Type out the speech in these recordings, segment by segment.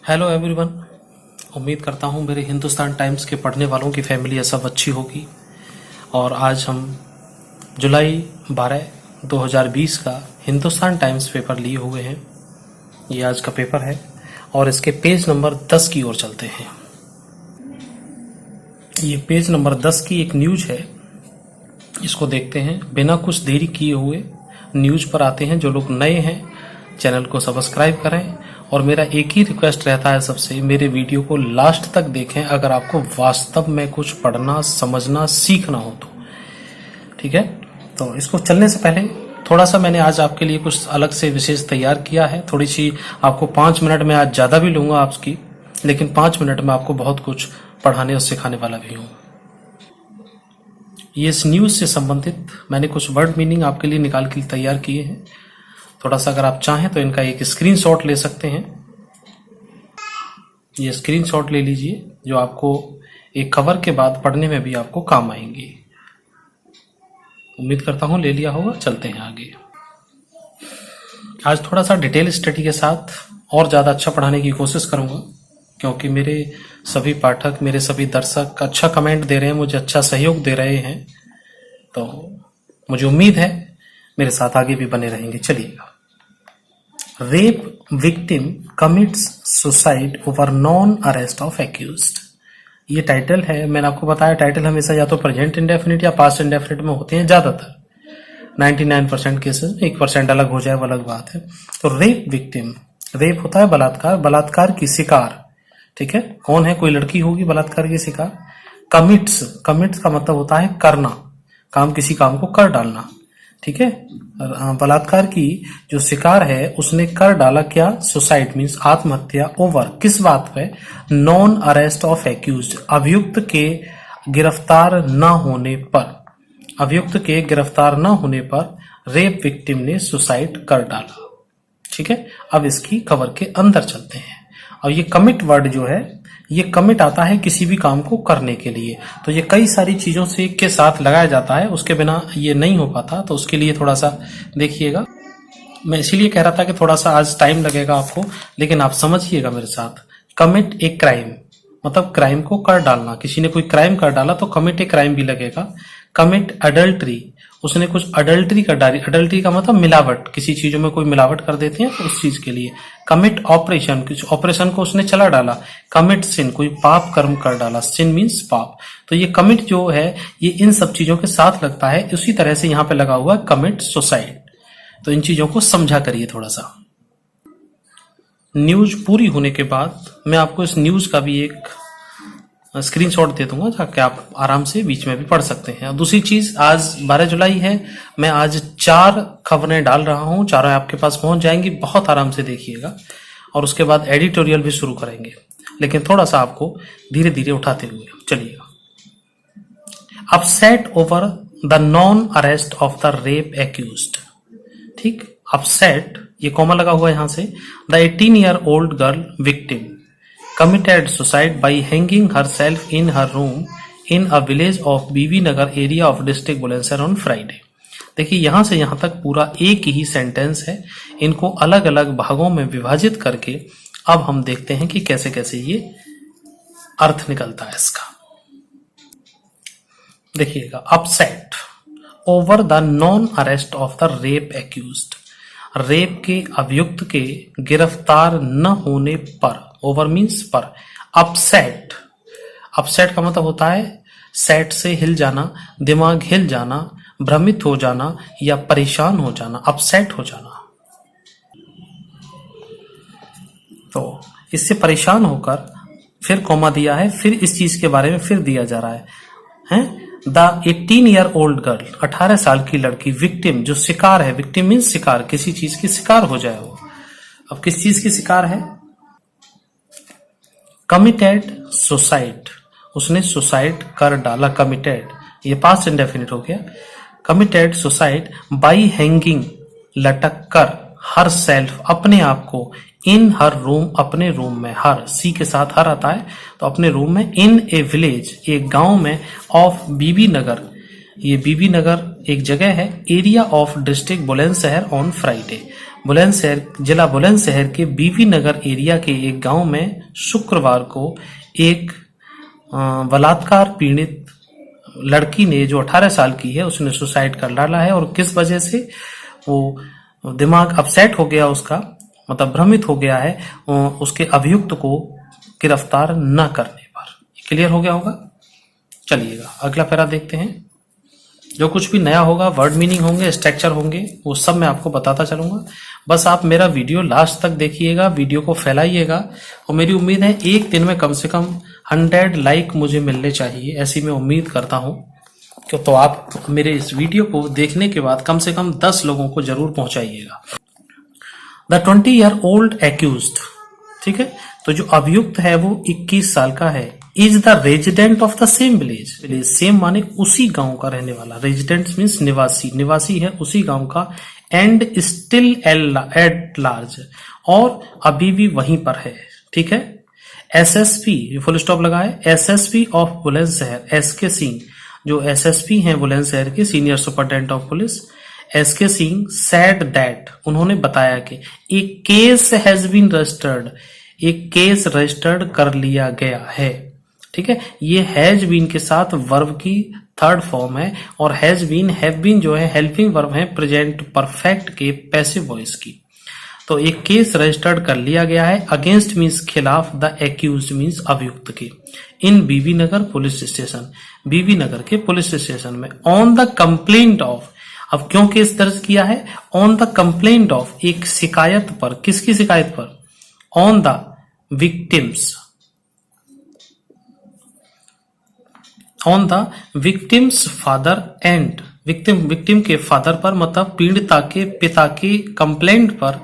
Hello everyone. उम्मीद करता हूँ मेरे हिंदुस्तान टाइम्स के पढ़ने वालों की फैमिली सब अच्छी होगी। और आज हम जुलाई 12 2020 का हिंदुस्तान टाइम्स पेपर लिए हुए हैं। ये आज का पेपर है और इसके पेज नंबर 10 की ओर चलते हैं। ये पेज नंबर 10 की एक न्यूज है, इसको देखते हैं। बिना कुछ देरी किए हुए न्यूज पर आते हैं। जो लोग नए हैं चैनल को सब्सक्राइब करें और मेरा एक ही रिक्वेस्ट रहता है सबसे, मेरे वीडियो को लास्ट तक देखें अगर आपको वास्तव में कुछ पढ़ना समझना सीखना हो तो। ठीक है, तो इसको चलने से पहले थोड़ा सा मैंने आज आपके लिए कुछ अलग से विशेष तैयार किया है। थोड़ी सी आपको 5 मिनट में आज ज्यादा भी लूंगा आपकी, लेकिन 5 मिनट में आपको बहुत कुछ पढ़ाने और सिखाने वाला भी हूं। ये इस न्यूज से संबंधित मैंने कुछ वर्ड मीनिंग आपके लिए निकाल के तैयार किए हैं। थोड़ा सा अगर आप चाहें तो इनका एक स्क्रीनशॉट ले सकते हैं। ये स्क्रीनशॉट ले लीजिए, जो आपको एक खबर के बाद पढ़ने में भी आपको काम आएंगे। उम्मीद करता हूं ले लिया होगा। चलते हैं आगे। आज थोड़ा सा डिटेल स्टडी के साथ और ज्यादा अच्छा पढ़ाने की कोशिश करूंगा, क्योंकि मेरे सभी पाठक, मेरे सभी दर्शक अच्छा कमेंट दे रहे हैं, मुझे अच्छा सहयोग दे रहे हैं। तो मुझे उम्मीद है मेरे साथ आगे भी बने रहेंगे। चलिएगा। Rape victim commits suicide over non arrest of accused. ये टाइटल है। मैंने आपको बताया टाइटल हमेशा या तो प्रेजेंट इंडेफिनिट या पास्ट इंडेफिनिट में होते हैं ज्यादातर। 99% केसेस में 1% अलग हो जाए वो अलग बात है। तो रेप विक्टिम, रेप होता है बलात्कार, बलात्कार की शिकार। ठीक है, कौन है? कोई लड़की होगी बलात्कार की शिकार। कमिट्स, कमिट्स का मतलब होता है करना, काम, किसी काम को कर डालना। ठीक है, बलात्कार की जो शिकार है उसने कर डाला क्या? सुसाइड मीन्स आत्महत्या। ओवर, किस बात पे? नॉन अरेस्ट ऑफ एक्यूज्ड, अभियुक्त के गिरफ्तार न होने पर। अभियुक्त के गिरफ्तार न होने पर रेप विक्टिम ने सुसाइड कर डाला। ठीक है, अब इसकी खबर के अंदर चलते हैं। और ये कमिट वर्ड जो है, ये कमिट आता है किसी भी काम को करने के लिए। तो ये कई सारी चीजों से के साथ लगाया जाता है, उसके बिना ये नहीं हो पाता। तो उसके लिए थोड़ा सा देखिएगा। मैं इसीलिए कह रहा था कि थोड़ा सा आज टाइम लगेगा आपको, लेकिन आप समझिएगा मेरे साथ। कमिट एक क्राइम, मतलब क्राइम को कर डालना। किसी ने कोई क्राइम कर डाला तो कमिट एक क्राइम भी लगेगा। कमिट अडल्ट्री, उसने कुछ अडल्ट्री कर डाली। अडल्ट्री का मतलब मिलावट, किसी चीजों में कोई मिलावट कर देते हैं तो उस चीज के लिए। कमिट ऑपरेशन, कुछ ऑपरेशन को उसने चला डाला। कमिट सिन, कोई पाप कर्म कर डाला। सिन मीन्स पाप। तो ये कमिट जो है ये इन सब चीजों के साथ लगता है। उसी तरह से यहाँ पे लगा हुआ कमिट सुसाइड। तो इन चीजों को समझा करिए थोड़ा सा। न्यूज पूरी होने के बाद मैं आपको इस न्यूज का भी एक स्क्रीनशॉट दे दूंगा, ताकि आप आराम से बीच में भी पढ़ सकते हैं। दूसरी चीज, आज 12 जुलाई है। मैं आज 4 खबरें डाल रहा हूं, चारों आपके पास पहुंच जाएंगी। बहुत आराम से देखिएगा और उसके बाद एडिटोरियल भी शुरू करेंगे, लेकिन थोड़ा सा आपको धीरे धीरे उठाते हुए चलिएगा। Upset over the non arrest of the rape accused. ठीक, अपसेट, ये कॉमा लगा हुआ है यहां से। The 18-year-old girl victim committed suicide by hanging herself in her room in a village of BB Nagar area of district Bulandshahr on Friday। देखिए यहां से यहां तक पूरा एक ही सेंटेंस है। इनको अलग अलग भागों में विभाजित करके अब हम देखते हैं कि कैसे कैसे ये अर्थ निकलता है इसका। देखिएगा, upset over the non arrest of the rape accused. Rape के अभियुक्त के गिरफ्तार न होने पर, ओवर मीन्स पर। अपसेट, अपसेट का मतलब होता है सेट से हिल जाना, दिमाग हिल जाना, भ्रमित हो जाना या परेशान हो जाना, अपसेट हो जाना। तो इससे परेशान होकर फिर कॉमा दिया है, फिर इस चीज के बारे में फिर दिया जा रहा है? द 18-year-old गर्ल, 18 साल की लड़की, विक्टिम जो शिकार है। विक्टिम मीन्स शिकार, किसी चीज की शिकार हो जाए वो। अब किस चीज की शिकार है? कमिटेड सुसाइड, उसने सुसाइड कर डाला। कमिटेड, ये पास्ट इंडेफिनिट हो गया। कमिटेड सुसाइड बाई हैंगिंग, लटक कर, हर सेल्फ, अपने आप को, इन हर रूम, अपने रूम में। हर, सी के साथ हर आता है तो अपने रूम में। इन ए विलेज, एक गांव में। ऑफ बीबी नगर, ये बीबी नगर एक जगह है, area of district Bulandshahr on Friday. Bulandshahr, जिला बुलंदशहर के बीबी नगर एरिया के एक गांव में शुक्रवार को एक बलात्कार पीड़ित लड़की ने, जो 18 साल की है, उसने सुसाइड कर डाला है। और किस वजह से? वो दिमाग अपसेट हो गया उसका, मतलब भ्रमित हो गया है उसके अभियुक्त को गिरफ्तार न करने पर। क्लियर हो गया होगा। चलिएगा अगला पैरा देखते हैं। जो कुछ भी नया होगा, वर्ड मीनिंग होंगे, स्ट्रक्चर होंगे, वो सब मैं आपको बताता चलूंगा। बस आप मेरा वीडियो लास्ट तक देखिएगा, वीडियो को फैलाइएगा। और मेरी उम्मीद है एक दिन में कम से कम 100 लाइक मुझे मिलने चाहिए, ऐसी मैं उम्मीद करता हूं। क्यों? तो आप मेरे इस वीडियो को देखने के बाद कम से कम 10 लोगों को जरूर पहुंचाइएगा। द 20-year-old accused, ठीक है, तो जो अभियुक्त है वो 21 साल का है। Is the resident of the same village. Same माने उसी गांव का रहने वाला, रेजिडेंट मीन्स निवासी, निवासी है उसी गांव का। एंड स्टिल एट लार्ज, और अभी भी वहीं पर है, ठीक है। एसएसपी, फुल स्टॉप लगा है, SSP of Bulandshahr SK Singh, जो एसएसपी हैं बुलंदशहर के, senior superintendent of police SK Singh, said that, उन्होंने बताया कि एक केस हैज बीन रजिस्टर्ड, एक केस रजिस्टर्ड कर लिया गया है, ठीक है। ये हैज बीन के साथ वर्ब की थर्ड फॉर्म है, और हैज बीन, हैव बीन जो है हेल्पिंग वर्ब है प्रेजेंट परफेक्ट के पैसिव वॉइस की। तो एक केस रजिस्टर्ड कर लिया गया है अगेंस्ट मीन्स खिलाफ, द एक्यूज्ड मीन्स अभियुक्त के, इन बीबी नगर पुलिस स्टेशन, बीबी नगर के पुलिस स्टेशन में, ऑन द कंप्लेंट ऑफ। अब क्यों केस दर्ज किया है? ऑन द कंप्लेंट ऑफ, एक शिकायत पर। किसकी शिकायत पर? On the victims, on the victims father and, victim के फादर पर, मतलब पीड़िता के पिता की कंप्लेंट पर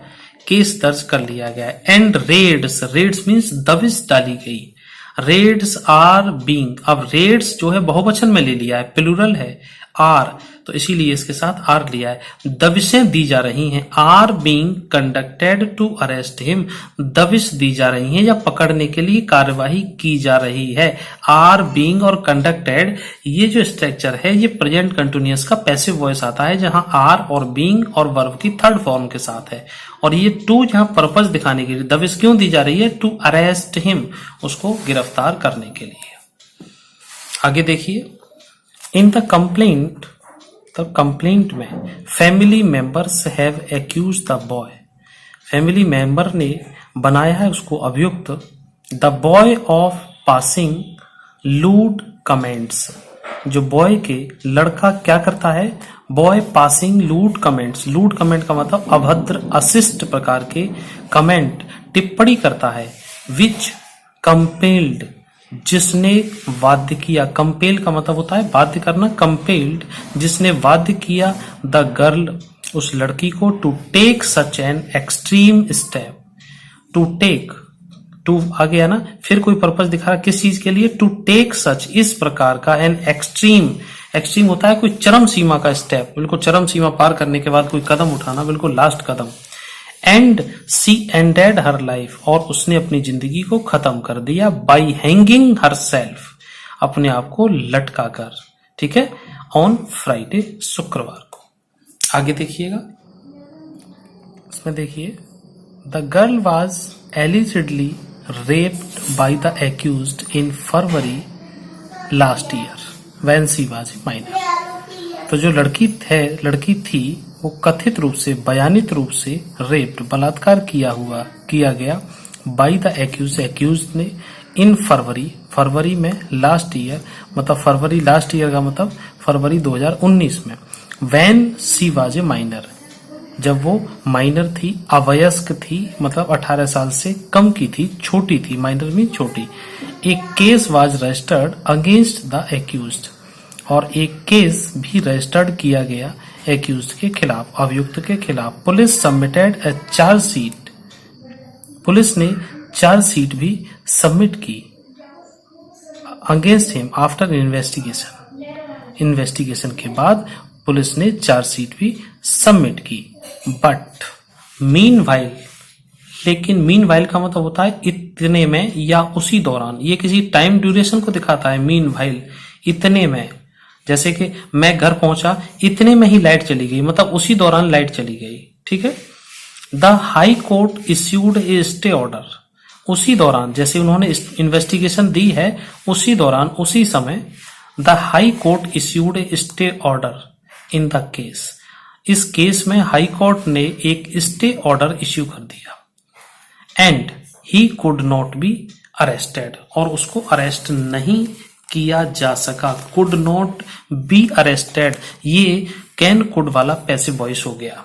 केस दर्ज कर लिया गया है। एंड रेड्स, रेड्स मीन्स दबिश डाली गई, रेड्स आर बीइंग। अब रेड्स जो है बहुवचन में ले लिया है, प्लूरल है आर, तो इसीलिए इसके साथ आर लिया है। दबिशें दी जा रही हैं, are being conducted to arrest him, दबिश दी जा रही हैं या पकड़ने के लिए कार्यवाही की जा रही है। आर बीइंग और कंडक्टेड, ये जो स्ट्रक्चर है ये प्रेजेंट कंटिन्यूअस का पैसिव वॉइस आता है, जहां आर और बीइंग और वर्ब की थर्ड फॉर्म के साथ है। और ये टू जहां पर्पस दिखाने के लिए, दबिश क्यों दी जा रही है? टू अरेस्ट हिम, उसको गिरफ्तार करने के लिए। आगे देखिए, इन द कंप्लेंट, तो कंप्लेंट में family members have accuse the boy, family member ने बनाया है उसको अभियुक्त, the boy of passing lewd comments, जो बॉय के, लड़का क्या करता है? Boy passing lewd comments, lewd comment का मतलब अभद्र अशिष्ट प्रकार के कमेंट, टिप्पणी करता है। विच कंपेल्ड, जिसने बाध्य किया, कंपेल का मतलब होता है बाध्य करना, कंपेल्ड जिसने बाध्य किया, द गर्ल, उस लड़की को, to take such an extreme step, to take, to आ गया ना, फिर कोई पर्पस दिखा रहा किस चीज के लिए? टू टेक सच, इस प्रकार का, एन एक्सट्रीम, एक्सट्रीम होता है कोई चरम सीमा का स्टेप, बिल्कुल चरम सीमा पार करने के बाद कोई कदम उठाना, बिल्कुल लास्ट कदम। And she ended her life, और उसने अपनी जिंदगी को खत्म कर दिया, बाई हैंगिंग हर सेल्फ, अपने आप को लटका कर, ठीक है, ऑन फ्राइडे, शुक्रवार को। आगे देखिएगा, इसमें देखिए, the girl was allegedly raped by the accused in February last year when she was minor. तो जो लड़की थी वो कथित रूप से, बयानित रूप से रेप्ड, बलात्कार किया गया बाई द एक्यूज, एक्यूज ने, इन फरवरी में, लास्ट ईयर मतलब फरवरी लास्ट ईयर का मतलब फरवरी 2019 में, when she was a minor, जब वो माइनर थी, अवयस्क थी, मतलब 18 साल से कम की थी, छोटी थी, माइनर मीन छोटी। एक case was registered against the accused, और एक केस भी रजिस्टर्ड किया गया एक्यूज्ड के खिलाफ, अभियुक्त के खिलाफ। पुलिस सबमिटेड ए चार्जशीट, पुलिस ने चार्जशीट भी सबमिट की against him after investigation, investigation के बाद पुलिस ने चार्जशीट भी सबमिट की। बट मीनवाइल, लेकिन मीनवाइल का मतलब होता है इतने में या उसी दौरान, ये किसी टाइम ड्यूरेशन को दिखाता है। मीनवाइल, इतने में, जैसे कि मैं घर पहुंचा, इतने में ही लाइट चली गई, मतलब उसी दौरान लाइट चली गई। ठीक है। The high court issued A stay order, उसी दौरान, जैसे उन्होंने इन्वेस्टिगेशन दी है उसी दौरान, उसी समय the high court issued A stay order in the case, इस केस में हाई कोर्ट ने एक स्टे ऑर्डर इश्यू कर दिया। And he could not be arrested, और उसको अरेस्ट नहीं किया जा सका। कुड नॉट बी अरेस्टेड, ये कैन कुड वाला पैसिव वॉइस हो गया।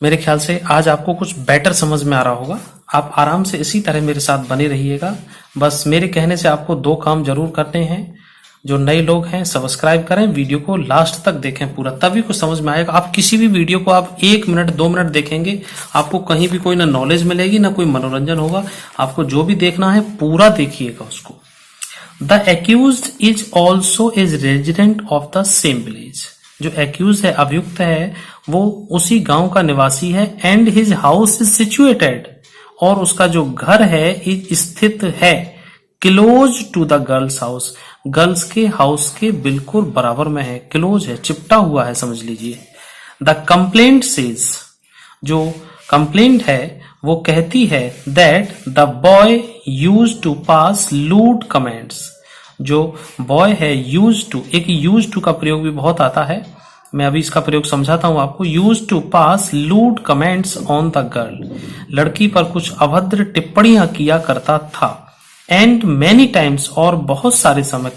मेरे ख्याल से आज आपको कुछ बेटर समझ में आ रहा होगा। आप आराम से इसी तरह मेरे साथ बने रहिएगा। बस मेरे कहने से आपको 2 काम जरूर करने हैं। जो नए लोग हैं सब्सक्राइब करें, वीडियो को लास्ट तक देखें पूरा, तभी कुछ समझ में आएगा। आप किसी भी वीडियो को आप 1 मिनट 2 मिनट देखेंगे, आपको कहीं भी कोई ना नॉलेज मिलेगी ना कोई मनोरंजन होगा। आपको जो भी देखना है पूरा देखिएगा उसको। The accused is also is resident of the same village, जो एक्यूज है, अभियुक्त है, वो उसी गांव का निवासी है। And his house is situated, और उसका जो घर है स्थित है close to the girl's house, girls के हाउस के बिल्कुल बराबर में है, क्लोज है, चिपटा हुआ है, समझ लीजिए। द कंप्लेंट सेज, जो कंप्लेंट है वो कहती है that the boy use to pass lewd comments, जो बॉय है यूज टू, एक यूज टू का प्रयोग भी बहुत आता है, मैं अभी इसका प्रयोग समझाता हूं आपको। Use to pass lewd comments on the girl, लड़की पर कुछ अभद्र टिप्पणियां किया करता था। एंड मैनी टाइम्स, और बहुत सारे समय,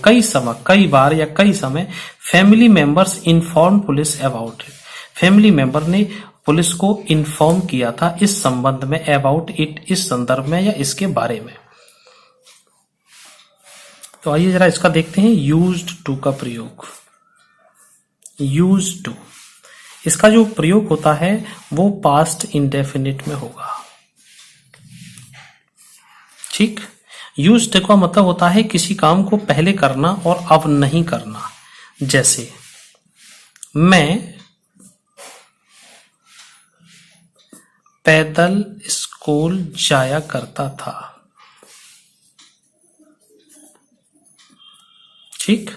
कई बार या कई समय, family members inform police about it, family member ने पुलिस को इन्फॉर्म किया था इस संबंध में, अबाउट इट, इस संदर्भ में या इसके बारे में। तो आइए जरा इसका देखते हैं यूज्ड टू का प्रयोग। यूज्ड टू, इसका जो प्रयोग होता है वो पास्ट इंडेफिनिट में होगा। ठीक। यूज्ड टू का मतलब होता है किसी काम को पहले करना और अब नहीं करना। जैसे मैं पैदल स्कूल जाया करता था। ठीक,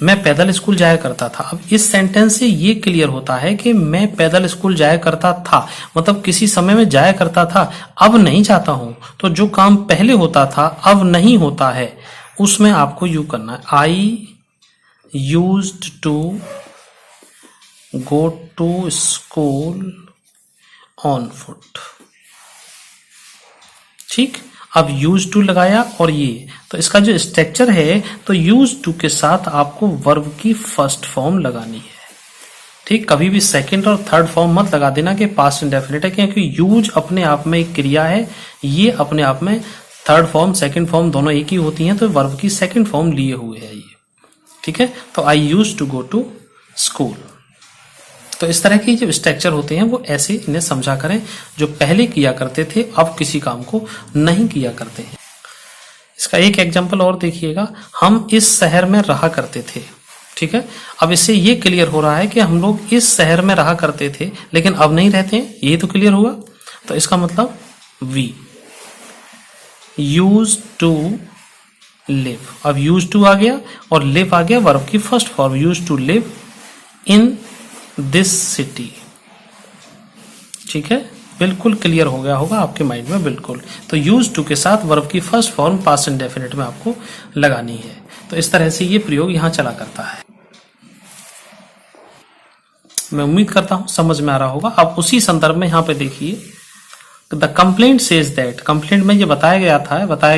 मैं पैदल स्कूल जाया करता था। अब इस सेंटेंस से ये क्लियर होता है कि मैं पैदल स्कूल जाया करता था, मतलब किसी समय में जाया करता था, अब नहीं जाता हूं। तो जो काम पहले होता था अब नहीं होता है, उसमें आपको यू करना है। I used to go to school on foot. ठीक, अब यूज टू लगाया और ये, तो इसका जो स्ट्रक्चर है, तो यूज टू के साथ आपको वर्ब की फर्स्ट फॉर्म लगानी है। ठीक, कभी भी सेकंड और थर्ड फॉर्म मत लगा देना कि पास्ट इंडेफिनिट है, क्योंकि यूज अपने आप में एक क्रिया है, ये अपने आप में थर्ड फॉर्म सेकंड फॉर्म दोनों एक ही होती हैं, तो वर्ब की सेकंड फॉर्म लिए हुए है ये। ठीक है, तो I use to go to school. तो इस तरह की जो स्ट्रक्चर होते हैं वो ऐसे इन्हें समझा करें, जो पहले किया करते थे अब किसी काम को नहीं किया करते हैं। इसका एक एग्जांपल और देखिएगा, हम इस शहर में रहा करते थे। ठीक है, अब इससे ये क्लियर हो रहा है कि हम लोग इस शहर में रहा करते थे लेकिन अब नहीं रहते हैं, ये तो क्लियर हुआ। तो इसका मतलब वी यूज टू लिव, अब यूज टू आ गया और लिव आ गया, वर्ब की first form, use to live in this city. ठीक है, बिल्कुल क्लियर हो गया होगा आपके माइंड में, बिल्कुल। तो यूज टू के साथ वर्ब की फर्स्ट फॉर्म पास्ट इंडेफिनिट में आपको लगानी है। तो इस तरह से ये प्रयोग यहां चला करता है। मैं उम्मीद करता हूं समझ में आ रहा होगा। अब उसी संदर्भ में यहां पे देखिए, the complaint says that, complaint में ये बताया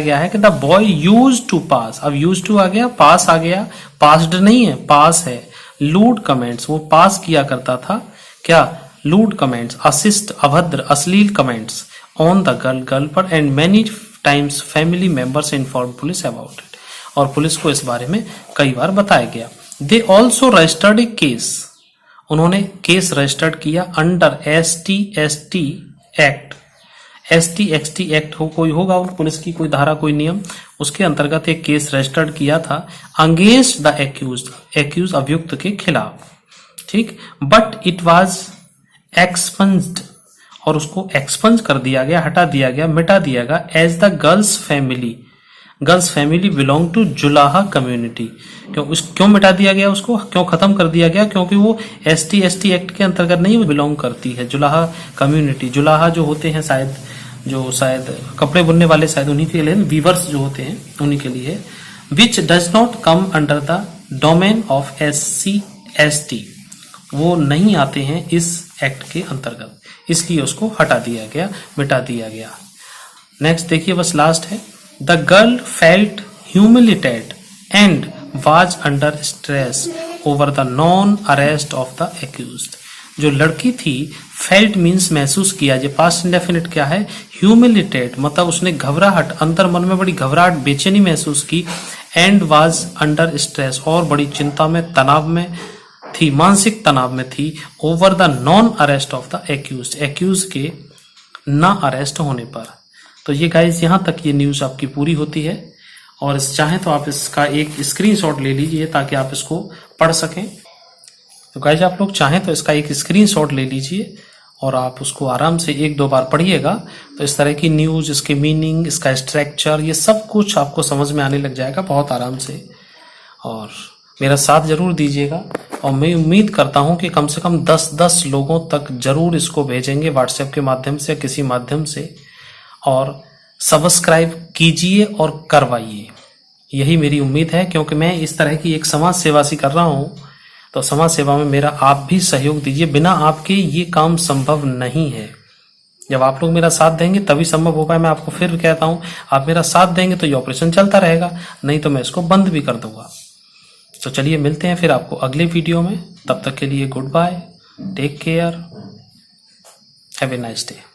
गया है कि द बॉय यूज टू पास, अब यूज टू आ गया, पास आ गया, पास्ड नहीं है, पास है। लूड कमेंट्स, वो पास किया करता था, क्या, लूड कमेंट्स, असिस्ट, अभद्र, अश्लील comments on the girl, girl पर। And many times family members inform police about it, और पुलिस को इस बारे में कई बार बताया गया। They also registered a case, उन्होंने केस रजिस्टर्ड किया under ST act, ST act हो, कोई होगा पुलिस की कोई धारा कोई नियम, उसके अंतर्गत एक केस रजिस्टर्ड किया था अगेंस्ट द एक्यूज, अभियुक्त के खिलाफ। ठीक, बट इट वाज एक्सपंज्ड, और उसको एक्सपंज कर दिया गया, हटा दिया गया, मिटा दिया गया, एज द गर्ल्स फैमिली, गन्स family belong to Julaha community. क्यों मिटा दिया गया, उसको क्यों खत्म कर दिया गया? क्योंकि वो ST ST एक्ट के अंतर्गत नहीं वो बिलोंग करती है। जुलाहा कम्युनिटी, जुलाहा जो होते हैं शायद कपड़े बुनने वाले, शायद उन्हीं के लिए, वीवर्स जो होते हैं उन्हीं के लिए। Which does not come under the domain of SC ST, वो नहीं आते हैं इस एक्ट के अंतर्गत, इसलिए उसको हटा दिया गया, मिटा दिया गया। नेक्स्ट देखिए, बस लास्ट है। The girl felt humiliated and was under stress over the non arrest of the accused. जो लड़की थी, फेल्ट मीन्स महसूस किया, जो पास्ट इंडेफिनिट क्या है, ह्यूमिलिटेड, मतलब उसने घबराहट, अंतर मन में बड़ी घबराहट, बेचैनी महसूस की, एंड वाज अंडर स्ट्रेस, और बड़ी चिंता में, तनाव में थी, मानसिक तनाव में थी, over the non arrest of the accused, accuse के ना अरेस्ट होने पर। तो ये गाइज यहां तक ये न्यूज आपकी पूरी होती है, और चाहें तो आप इसका एक स्क्रीनशॉट ले लीजिए ताकि आप इसको पढ़ सकें। तो गाइज आप लोग चाहें तो इसका एक स्क्रीनशॉट ले लीजिए और आप उसको आराम से 1-2 बार पढ़िएगा, तो इस तरह की न्यूज, इसके मीनिंग, इसका स्ट्रक्चर, ये सब कुछ आपको समझ में आने लग जाएगा बहुत आराम से। और मेरा साथ जरूर दीजिएगा, और मैं उम्मीद करता हूं कि कम से कम 10-10 लोगों तक जरूर इसको भेजेंगे व्हाट्सएप के माध्यम से या किसी माध्यम से, और सब्सक्राइब कीजिए और करवाइए, यही मेरी उम्मीद है। क्योंकि मैं इस तरह की एक समाज सेवा सी कर रहा हूं, तो समाज सेवा में मेरा आप भी सहयोग दीजिए, बिना आपके ये काम संभव नहीं है। जब आप लोग मेरा साथ देंगे तभी संभव होगा। मैं आपको फिर कहता हूं, आप मेरा साथ देंगे तो ये ऑपरेशन चलता रहेगा, नहीं तो मैं इसको बंद भी कर दूंगा। तो चलिए मिलते हैं फिर आपको अगले वीडियो में, तब तक के लिए good bye, take care, have a nice day.